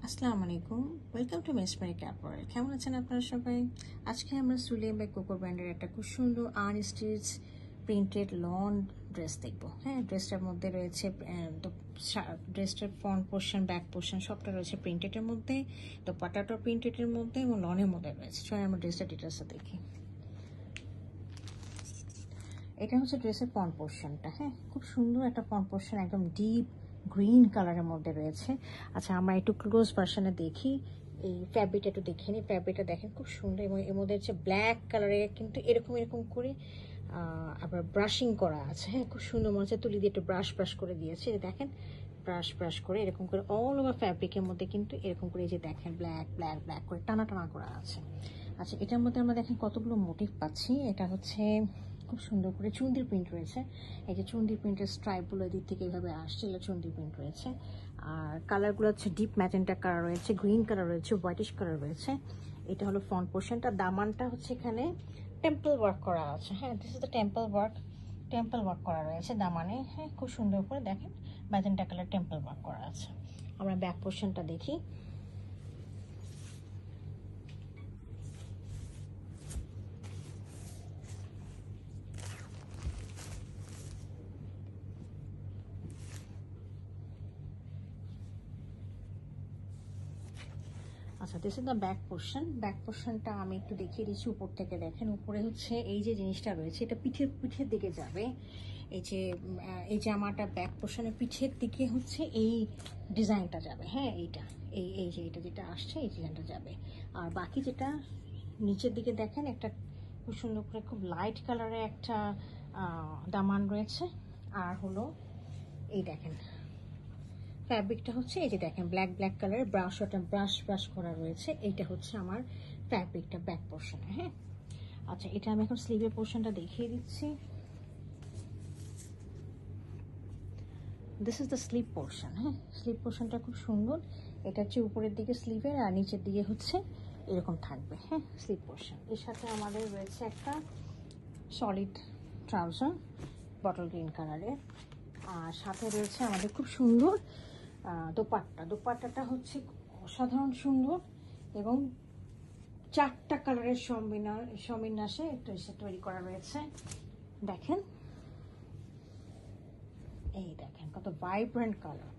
আসসালামু আলাইকুম, welcome to মেসমারি ক্যাপওয়ার্ল্ড। কেমন আছেন আপনারা সবাই? আজকে আমরা সুলে বাই কোকো ব্র্যান্ডের একটা খুব সুন্দর আনস্টিচ প্রিন্টেড লন ড্রেস দেখবো। হ্যাঁ, ড্রেসটার মধ্যে রয়েছে ড্রেসটার ফ্রন্ট পোর্শন, ব্যাক পোর্শন সবটা রয়েছে প্রিন্টেডের মধ্যে, তো পাটাটা প্রিন্টেডের মধ্যে এবং লনের মধ্যে রয়েছে। চলো আমরা ড্রেসটা ডিটেলসটা দেখি। এটা হচ্ছে ড্রেসের ফ্রন্ট পোর্শনটা। হ্যাঁ, খুব সুন্দর একটা ফ্রন্ট পোর্শন, একদম ডিপ গ্রিন কালারের মধ্যে রয়েছে। আচ্ছা, আমরা একটু ক্লোজ ভার্সনে দেখি, এই ফ্যাব্রিকটা একটু দেখে নিই। ফ্যাব্রিকটা দেখেন খুব সুন্দর, এবং এর মধ্যে হচ্ছে ব্ল্যাক কালারের কিন্তু এরকম এরকম করে আবার ব্রাশিং করা আছে। হ্যাঁ, খুব সুন্দর মনে হচ্ছে তুলি দিয়ে একটু ব্রাশ করে দিয়েছে। দেখেন ব্রাশ করে এরকম করে অল ওভার ফ্যাব্রিকের মধ্যে কিন্তু এরকম করে এই যে দেখেন ব্ল্যাক ব্ল্যাক ব্ল্যাক করে টানা করা আছে। আচ্ছা, এটার মধ্যে আমরা দেখেন কতগুলো মোটিভ পাচ্ছি। এটা হচ্ছে খুব সুন্দর করে চুন্দির প্রিন্ট রয়েছে। এই যে চুন্দির প্রিন্টের স্ট্রাইপগুলো এদিক থেকে এইভাবে আসছে, এগুলো চুন্দির প্রিন্ট রয়েছে। আর কালারগুলো হচ্ছে ডিপ ম্যাজেন্টা কালার রয়েছে, গ্রিন কালার রয়েছে, হোয়াইটিশ কালার রয়েছে। এটা হলো ফ্রন্ট পোর্শনটা। দামানটা হচ্ছে এখানে টেম্পল ওয়ার্ক করা আছে। হ্যাঁ, this is the temple work করা রয়েছে দামানে। হ্যাঁ, খুব সুন্দর করে দেখেন ম্যাজেন্টা কালার টেম্পল ওয়ার্ক করা আছে। আমরা ব্যাক পোর্শনটা দেখি। আচ্ছা, দিস ইজ দ্য ব্যাক পোর্শনটা আমি একটু দেখিয়ে দিচ্ছি উপর থেকে। দেখেন উপরে হচ্ছে এই যে জিনিসটা রয়েছে, এটা পিঠের দিকে যাবে। এই জামাটা ব্যাক পোর্শনের পিঠের দিকে হচ্ছে এই ডিজাইনটা যাবে। হ্যাঁ, এই যে এটা যেটা আসছে এই ডিজাইনটা যাবে। আর বাকি যেটা নিচের দিকে দেখেন একটা খুব সুন্দর করে খুব লাইট কালারের একটা দামান রয়েছে। আর হলো এই দেখেন ফ্যাব্রিকটা হচ্ছে এই যে দেখেন ব্ল্যাক কালারের ব্রাশ করা রয়েছে। এইটা হচ্ছে আমার ফ্যাব্রিকটা ব্যাক পোর্শনে। হ্যাঁ, আচ্ছা, এটা আমি এখন স্লিভের পোর্শনটা দেখিয়ে দিচ্ছি। This is the sleeve portion. হ্যাঁ, স্লিভ পোর্শনটা খুব সুন্দর। এটা হচ্ছে উপরের দিকে স্লিভের, আর নিচের দিকে হচ্ছে এরকম থাকবে। হ্যাঁ, স্লিভ পোর্শন। এর সাথে আমাদের রয়েছে একটা সলিড ট্রাউজার বটল গ্রিন কালারের, আর সাথে রয়েছে আমাদের খুব সুন্দর দোপাট্টাটা হচ্ছে অসাধারণ সুন্দর, এবং 4টা কালারের সবিন্যাসে ড্রেসটা তৈরি করা রয়েছে। দেখেন, এই দেখেন কত ভাইব্রেন্ট কালার।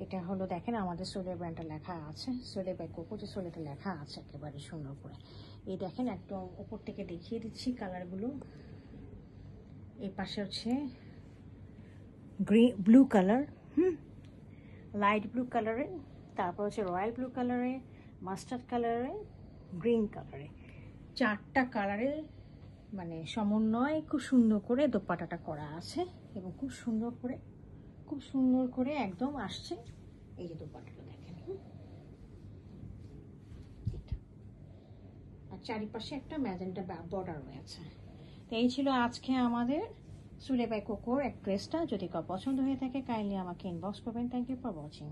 এটা হলো দেখেন আমাদের সোলে ব্র্যান্ডটা লেখা আছে, সোলে বাই কোকো, যে সোলেটা লেখা আছে একেবারে সুন্দর করে। এই দেখেন একদম উপর থেকে দেখিয়ে দিচ্ছি কালারগুলো। এই পাশে হচ্ছে ব্লু কালার, লাইট ব্লু কালারে, তারপর হচ্ছে রয়্যাল ব্লু কালারে, মাস্টার্ড কালারে, গ্রিন কালারে। 4টা কালারের মানে সমন্বয় খুব সুন্দর করে দোপাট্টাটা করা আছে, এবং খুব সুন্দর করে একদম আসছে। এই যে দোপাট্টাটা দেখেন, আর চারিপাশে একটা ম্যাজেন্টা বর্ডার রয়েছে। তো এই ছিল আজকে আমাদের সুলে বাই কোকোর এক ড্রেসটা। যদি কারো পছন্দ হয়ে থাকে কাইন্ডলি আমাকে ইনবক্স করবেন। Thank you for watching.